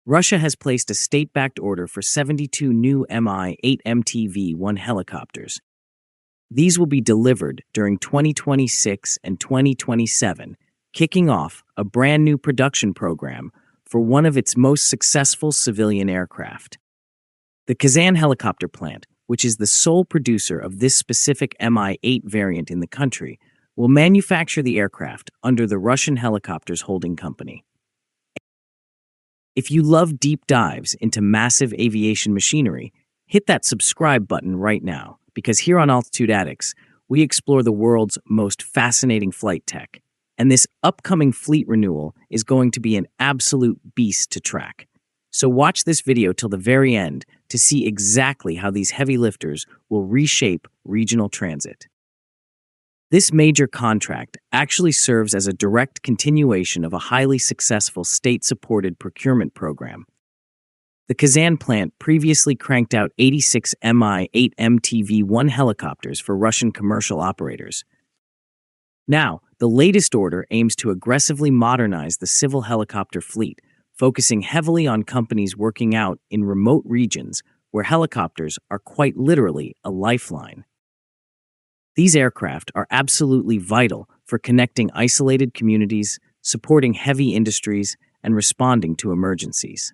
Russia has placed a state-backed order for 72 new Mi-8 MTV-1 helicopters. These will be delivered during 2026 and 2027, kicking off a brand new production program for one of its most successful civilian aircraft. The Kazan Helicopter Plant, which is the sole producer of this specific Mi-8 variant in the country, will manufacture the aircraft under the Russian Helicopters Holding Company. If you love deep dives into massive aviation machinery, hit that subscribe button right now, because here on Altitude Addicts, we explore the world's most fascinating flight tech. And this upcoming fleet renewal is going to be an absolute beast to track. So watch this video till the very end to see exactly how these heavy lifters will reshape regional transit. This major contract actually serves as a direct continuation of a highly successful state-supported procurement program. The Kazan plant previously cranked out 86 Mi-8 MTV-1 helicopters for Russian commercial operators. Now, the latest order aims to aggressively modernize the civil helicopter fleet, focusing heavily on companies working out in remote regions where helicopters are quite literally a lifeline. These aircraft are absolutely vital for connecting isolated communities, supporting heavy industries, and responding to emergencies.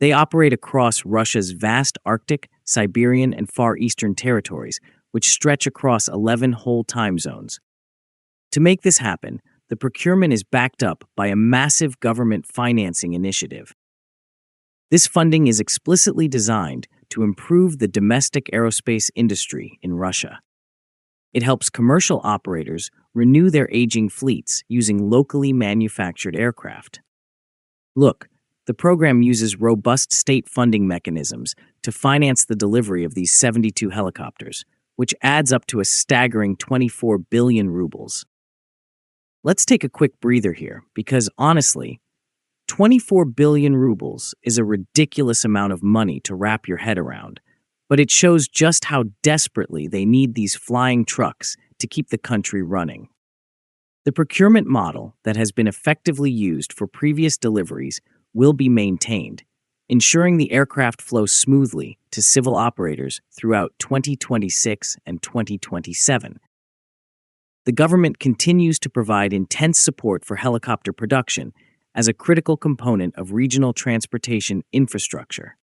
They operate across Russia's vast Arctic, Siberian, and Far Eastern territories, which stretch across 11 whole time zones. To make this happen, the procurement is backed up by a massive government financing initiative. This funding is explicitly designed to improve the domestic aerospace industry in Russia. It helps commercial operators renew their aging fleets using locally manufactured aircraft. Look, the program uses robust state funding mechanisms to finance the delivery of these 72 helicopters, which adds up to a staggering 24 billion rubles. Let's take a quick breather here, because honestly, 24 billion rubles is a ridiculous amount of money to wrap your head around, but it shows just how desperately they need these flying trucks to keep the country running. The procurement model that has been effectively used for previous deliveries will be maintained, ensuring the aircraft flow smoothly to civil operators throughout 2026 and 2027. The government continues to provide intense support for helicopter production as a critical component of regional transportation infrastructure.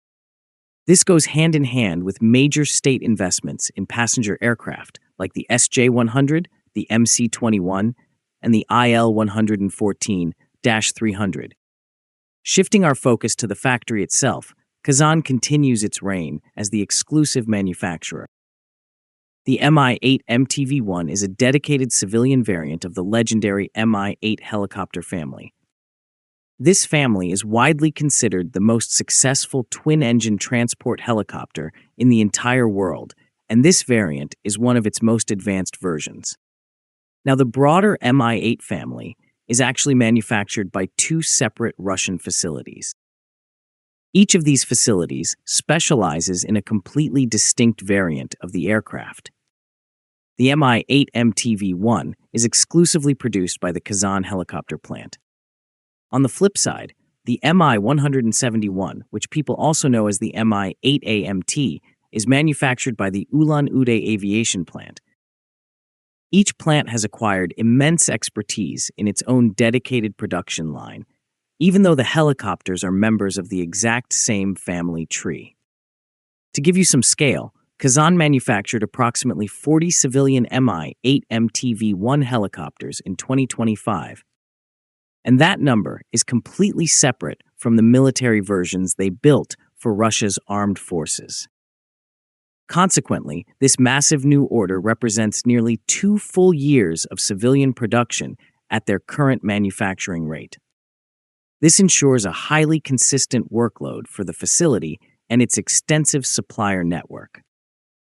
This goes hand in hand with major state investments in passenger aircraft like the SJ-100, the MC-21, and the IL-114-300. Shifting our focus to the factory itself, Kazan continues its reign as the exclusive manufacturer. The Mi-8 MTV-1 is a dedicated civilian variant of the legendary Mi-8 helicopter family. This family is widely considered the most successful twin-engine transport helicopter in the entire world, and this variant is one of its most advanced versions. Now, the broader Mi-8 family is actually manufactured by two separate Russian facilities. Each of these facilities specializes in a completely distinct variant of the aircraft. The Mi-8 MTV-1 is exclusively produced by the Kazan Helicopter Plant. On the flip side, the Mi-171, which people also know as the Mi-8AMT, is manufactured by the Ulan-Ude Aviation Plant. Each plant has acquired immense expertise in its own dedicated production line, even though the helicopters are members of the exact same family tree. To give you some scale, Kazan manufactured approximately 40 civilian Mi-8 MTV-1 helicopters in 2025, and that number is completely separate from the military versions they built for Russia's armed forces. Consequently, this massive new order represents nearly 2 full years of civilian production at their current manufacturing rate. This ensures a highly consistent workload for the facility and its extensive supplier network.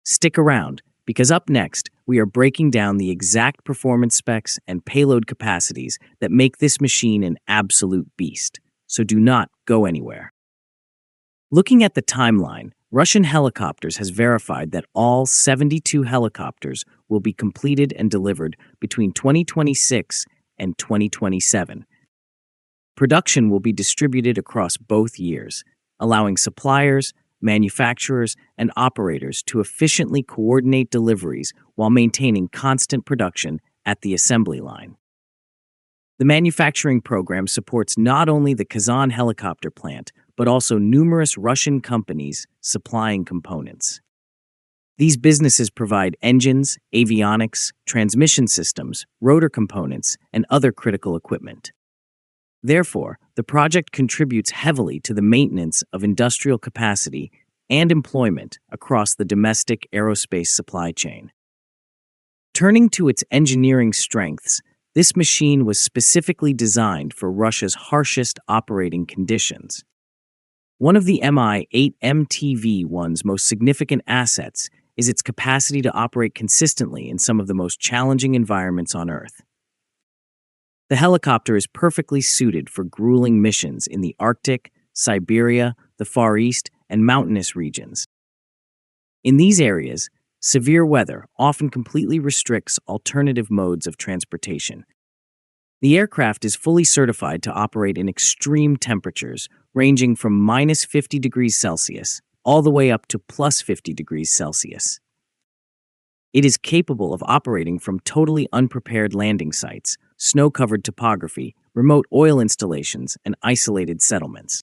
Stick around, because up next, we are breaking down the exact performance specs and payload capacities that make this machine an absolute beast, so do not go anywhere. Looking at the timeline, Russian Helicopters has verified that all 72 helicopters will be completed and delivered between 2026 and 2027. Production will be distributed across both years, allowing suppliers, manufacturers, and operators to efficiently coordinate deliveries while maintaining constant production at the assembly line. The manufacturing program supports not only the Kazan Helicopter Plant, but also numerous Russian companies supplying components. These businesses provide engines, avionics, transmission systems, rotor components, and other critical equipment. Therefore, the project contributes heavily to the maintenance of industrial capacity and employment across the domestic aerospace supply chain. Turning to its engineering strengths, this machine was specifically designed for Russia's harshest operating conditions. One of the Mi-8 MTV-1's most significant assets is its capacity to operate consistently in some of the most challenging environments on Earth. The helicopter is perfectly suited for grueling missions in the Arctic, Siberia, the Far East, and mountainous regions. In these areas, severe weather often completely restricts alternative modes of transportation. The aircraft is fully certified to operate in extreme temperatures, ranging from minus 50 degrees Celsius all the way up to plus 50 degrees Celsius. It is capable of operating from totally unprepared landing sites, snow-covered topography, remote oil installations, and isolated settlements.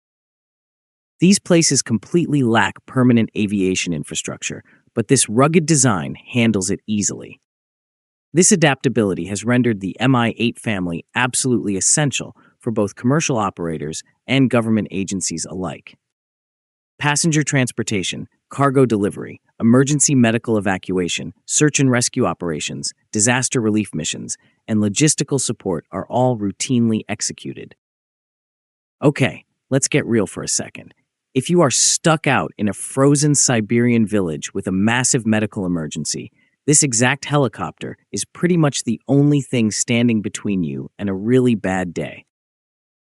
These places completely lack permanent aviation infrastructure, but this rugged design handles it easily. This adaptability has rendered the Mi-8 family absolutely essential for both commercial operators and government agencies alike. Passenger transportation, cargo delivery, emergency medical evacuation, search and rescue operations, disaster relief missions, and logistical support are all routinely executed. Okay, let's get real for a second. If you are stuck out in a frozen Siberian village with a massive medical emergency, this exact helicopter is pretty much the only thing standing between you and a really bad day.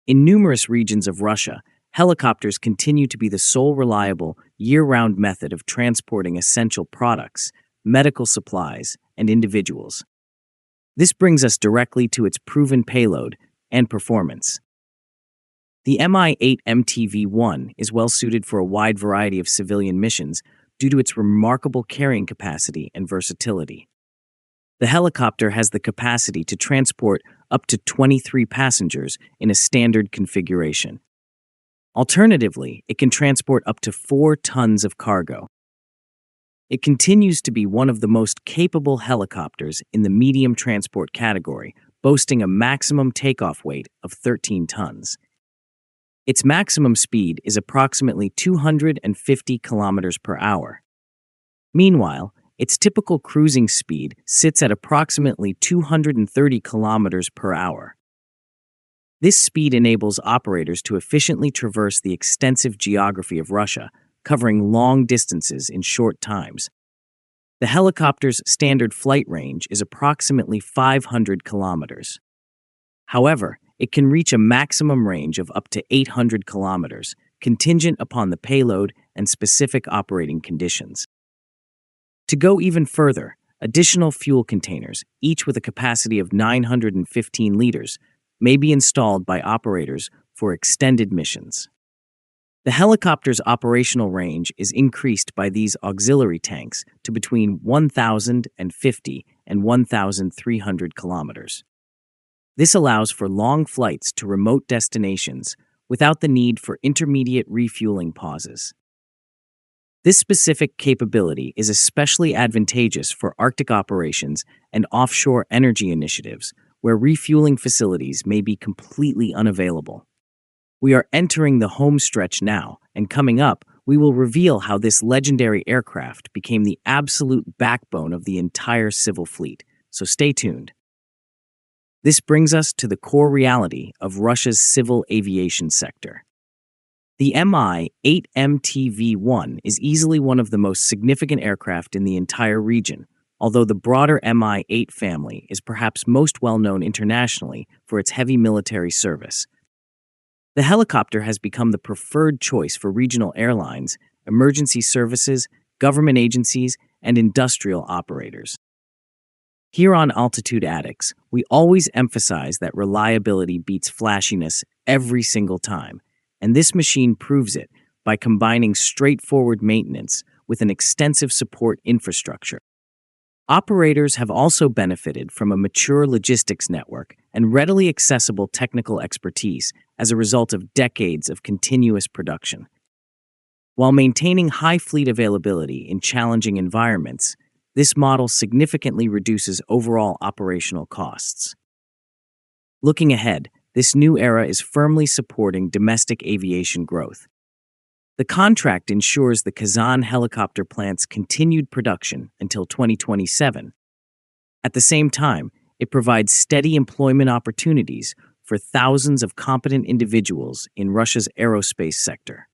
In numerous regions of Russia, helicopters continue to be the sole reliable, year-round method of transporting essential products, medical supplies, and individuals. This brings us directly to its proven payload and performance. The Mi-8 MTV-1 is well suited for a wide variety of civilian missions due to its remarkable carrying capacity and versatility. The helicopter has the capacity to transport up to 23 passengers in a standard configuration. Alternatively, it can transport up to 4 tons of cargo. It continues to be one of the most capable helicopters in the medium transport category, boasting a maximum takeoff weight of 13 tons. Its maximum speed is approximately 250 kilometers per hour. Meanwhile, its typical cruising speed sits at approximately 230 kilometers per hour. This speed enables operators to efficiently traverse the extensive geography of Russia, covering long distances in short times. The helicopter's standard flight range is approximately 500 kilometers. However, it can reach a maximum range of up to 800 kilometers, contingent upon the payload and specific operating conditions. To go even further, additional fuel containers, each with a capacity of 915 liters, may be installed by operators for extended missions. The helicopter's operational range is increased by these auxiliary tanks to between 1,050 and 1,300 kilometers. This allows for long flights to remote destinations without the need for intermediate refueling pauses. This specific capability is especially advantageous for Arctic operations and offshore energy initiatives, where refueling facilities may be completely unavailable. We are entering the home stretch now, and coming up, we will reveal how this legendary aircraft became the absolute backbone of the entire civil fleet, so stay tuned. This brings us to the core reality of Russia's civil aviation sector. The Mi-8 MTV-1 is easily one of the most significant aircraft in the entire region, although the broader Mi-8 family is perhaps most well known internationally for its heavy military service. The helicopter has become the preferred choice for regional airlines, emergency services, government agencies, and industrial operators. Here on Altitude Addicts, we always emphasize that reliability beats flashiness every single time, and this machine proves it by combining straightforward maintenance with an extensive support infrastructure. Operators have also benefited from a mature logistics network and readily accessible technical expertise as a result of decades of continuous production. While maintaining high fleet availability in challenging environments, this model significantly reduces overall operational costs. Looking ahead, this new era is firmly supporting domestic aviation growth. The contract ensures the Kazan Helicopter Plant's continued production until 2027. At the same time, it provides steady employment opportunities for thousands of competent individuals in Russia's aerospace sector.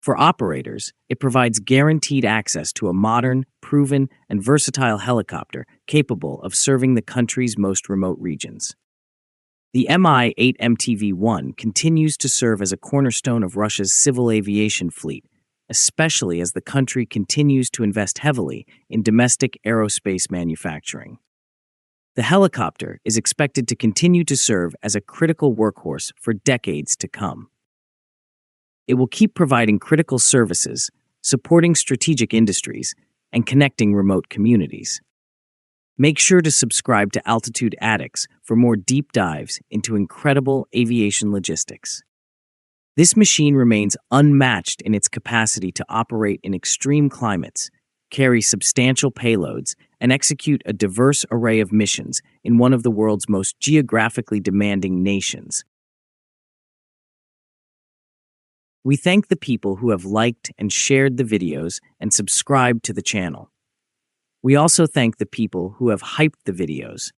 For operators, it provides guaranteed access to a modern, proven, and versatile helicopter capable of serving the country's most remote regions. The Mi-8 MTV-1 continues to serve as a cornerstone of Russia's civil aviation fleet, especially as the country continues to invest heavily in domestic aerospace manufacturing. The helicopter is expected to continue to serve as a critical workhorse for decades to come. It will keep providing critical services, supporting strategic industries, and connecting remote communities. Make sure to subscribe to Altitude Addicts for more deep dives into incredible aviation logistics. This machine remains unmatched in its capacity to operate in extreme climates, carry substantial payloads, and execute a diverse array of missions in one of the world's most geographically demanding nations. We thank the people who have liked and shared the videos and subscribed to the channel. We also thank the people who have hyped the videos,